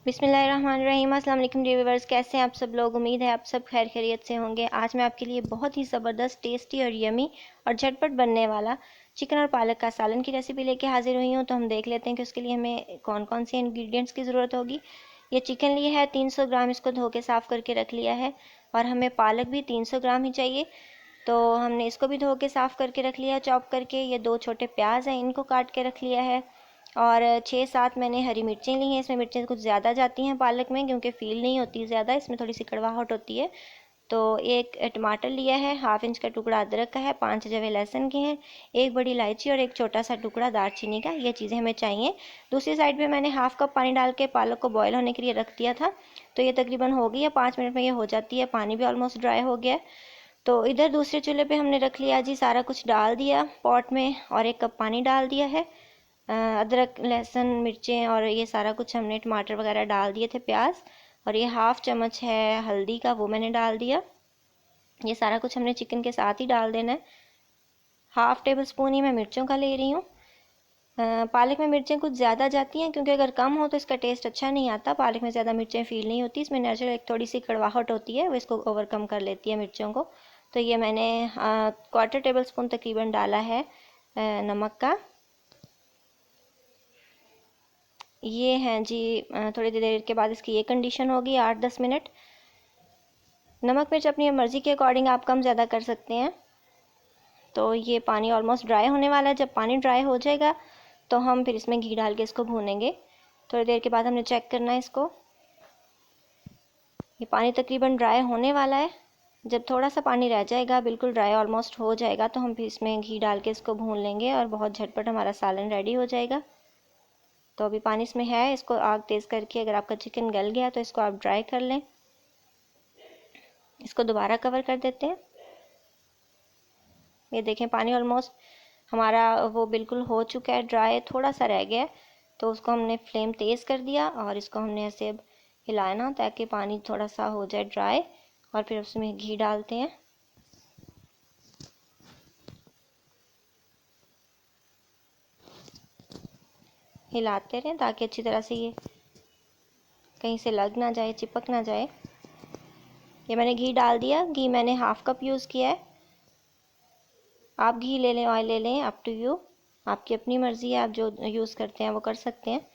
बिस्मिल्लाहिर्रहमानिर्रहीम। अस्सलाम वालेकुम डियर व्यूअर्स, कैसे हैं आप सब लोग। उम्मीद है आप सब खैर खैरियत से होंगे। आज मैं आपके लिए बहुत ही ज़बरदस्त, टेस्टी और यमी और झटपट बनने वाला चिकन और पालक का सालन की रेसिपी लेके हाजिर हुई हूँ। तो हम देख लेते हैं कि उसके लिए हमें कौन कौन से इंग्रेडिएंट्स की ज़रूरत होगी। ये चिकन लिए है 300 ग्राम, इसको धो के साफ़ करके रख लिया है। और हमें पालक भी 300 ग्राम ही चाहिए, तो हमने इसको भी धो के साफ़ करके रख लिया चॉप करके। ये 2 छोटे प्याज हैं, इनको काट के रख लिया है। और 6-7 मैंने हरी मिर्चें ली हैं। इसमें मिर्चें कुछ ज़्यादा जाती हैं पालक में, क्योंकि फील नहीं होती ज़्यादा, इसमें थोड़ी सी कड़वाहट होती है। तो एक टमाटर लिया है, 1/2 इंच का टुकड़ा अदरक का है, 5 जवे लहसुन के हैं, एक बड़ी इलायची और एक छोटा सा टुकड़ा दालचीनी का। ये चीज़ें हमें चाहिए। दूसरी साइड पे मैंने 1/2 कप पानी डाल के पालक को बॉयल होने के लिए रख दिया था। तो ये तकरीबन हो गई है, 5 मिनट में ये हो जाती है। पानी भी ऑलमोस्ट ड्राई हो गया है। तो इधर दूसरे चूल्हे पे हमने रख लिया जी, सारा कुछ डाल दिया पॉट में और 1 कप पानी डाल दिया है। अदरक लहसुन मिर्चें और ये सारा कुछ हमने, टमाटर वगैरह डाल दिए थे, प्याज। और ये 1/2 चम्मच है हल्दी का, वो मैंने डाल दिया। ये सारा कुछ हमने चिकन के साथ ही डाल देना है। 1/2 टेबल स्पून ही मैं मिर्चों का ले रही हूँ। पालक में मिर्चें कुछ ज़्यादा जाती हैं, क्योंकि अगर कम हो तो इसका टेस्ट अच्छा नहीं आता। पालक में ज़्यादा मिर्चें फील नहीं होती, इसमें नेचुरल एक थोड़ी सी कड़वाहट होती है, वो इसको ओवरकम कर लेती है मिर्चों को। तो ये मैंने 1/4 टेबल स्पून तकरीबन डाला है नमक का। ये हैं जी, थोड़ी देर के बाद इसकी ये कंडीशन होगी, 8-10 मिनट। नमक मिर्च अपनी मर्ज़ी के अकॉर्डिंग आप कम ज़्यादा कर सकते हैं। तो ये पानी ऑलमोस्ट ड्राई होने वाला है। जब पानी ड्राई हो जाएगा तो हम फिर इसमें घी डाल के इसको भूनेंगे। थोड़ी देर के बाद हमने चेक करना है इसको। ये पानी तकरीबन ड्राई होने वाला है। जब थोड़ा सा पानी रह जाएगा, बिल्कुल ड्राई ऑलमोस्ट हो जाएगा, तो हम फिर इसमें घी डाल के इसको भून लेंगे और बहुत झटपट हमारा सालन रेडी हो जाएगा। तो अभी पानी इसमें है, इसको आग तेज़ करके, अगर आपका चिकन गल गया तो इसको आप ड्राई कर लें। इसको दोबारा कवर कर देते हैं। ये देखें, पानी ऑलमोस्ट हमारा वो बिल्कुल हो चुका है ड्राई, थोड़ा सा रह गया है। तो उसको हमने फ्लेम तेज़ कर दिया और इसको हमने ऐसे अब हिलाना, ताकि पानी थोड़ा सा हो जाए ड्राई। और फिर उसमें घी डालते हैं। हिलाते रहें ताकि अच्छी तरह से ये कहीं से लग ना जाए, चिपक ना जाए। ये मैंने घी डाल दिया। घी मैंने 1/2 कप यूज़ किया है। आप घी ले लें, ऑयल ले लें, अप टू यू, आपकी अपनी मर्ज़ी है, आप जो यूज़ करते हैं वो कर सकते हैं।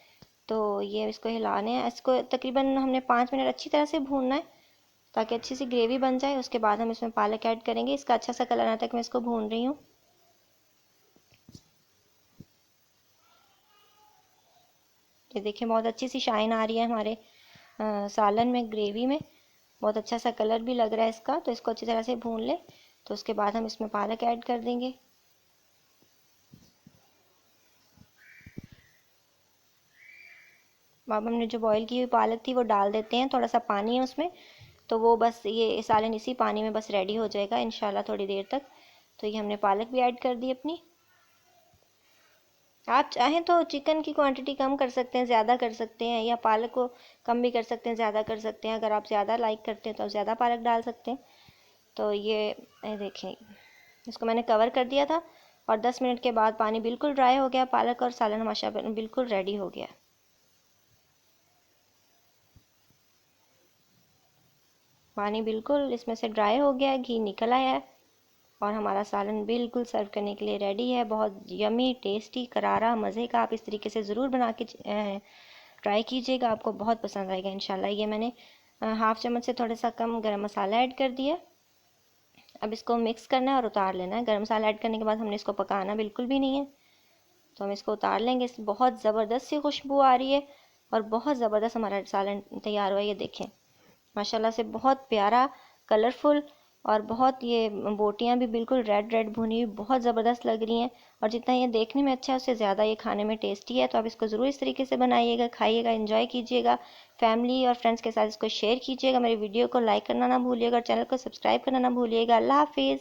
तो ये इसको हिलाने हैं। इसको तकरीबन हमने 5 मिनट अच्छी तरह से भूनना है, ताकि अच्छी सी ग्रेवी बन जाए। उसके बाद हम इसमें पालक ऐड करेंगे। इसका अच्छा सा कलर आने तक मैं इसको भून रही हूँ। ये देखिए, बहुत अच्छी सी शाइन आ रही है हमारे सालन में, ग्रेवी में। बहुत अच्छा सा कलर भी लग रहा है इसका। तो इसको अच्छी तरह से भून लें। तो उसके बाद हम इसमें पालक ऐड कर देंगे। अब हमने जो बॉईल की हुई पालक थी वो डाल देते हैं। थोड़ा सा पानी है उसमें, तो वो बस ये सालन इसी पानी में बस रेडी हो जाएगा इंशाल्लाह थोड़ी देर तक। तो ये हमने पालक भी ऐड कर दी अपनी। आप चाहें तो चिकन की क्वांटिटी कम कर सकते हैं, ज़्यादा कर सकते हैं, या पालक को कम भी कर सकते हैं, ज़्यादा कर सकते हैं। अगर आप ज़्यादा लाइक करते हैं तो आप ज़्यादा पालक डाल सकते हैं। तो ये देखें, इसको मैंने कवर कर दिया था और 10 मिनट के बाद पानी बिल्कुल ड्राई हो गया। पालक और सालन माशाल्लाह बिल्कुल रेडी हो गया। पानी बिल्कुल इसमें से ड्राई हो गया है, घी निकल आया है और हमारा सालन बिल्कुल सर्व करने के लिए रेडी है। बहुत यमी, टेस्टी, करारा, मज़े का। आप इस तरीके से ज़रूर बना के ट्राई कीजिएगा, आपको बहुत पसंद आएगा इंशाल्लाह। ये मैंने 1/2 चम्मच से थोड़ा सा कम गरम मसाला ऐड कर दिया। अब इसको मिक्स करना है और उतार लेना है। गरम मसाला ऐड करने के बाद हमने इसको पकाना बिल्कुल भी नहीं है। तो हम इसको उतार लेंगे। इस बहुत ज़बरदस्त सी खुशबू आ रही है और बहुत ज़बरदस्त हमारा सालन तैयार हुआ है। ये देखें, माशाल्लाह से बहुत प्यारा, कलरफुल, और बहुत ये बोटियाँ भी बिल्कुल रेड रेड भुनी हुई बहुत ज़बरदस्त लग रही हैं। और जितना ये देखने में अच्छा है, उससे ज़्यादा ये खाने में टेस्टी है। तो आप इसको ज़रूर इस तरीके से बनाइएगा, खाइएगा, एंजॉय कीजिएगा। फैमिली और फ्रेंड्स के साथ इसको शेयर कीजिएगा। मेरी वीडियो को लाइक करना ना भूलिएगा और चैनल को सब्सक्राइब करना ना भूलिएगा। अल्लाह हाफिज़।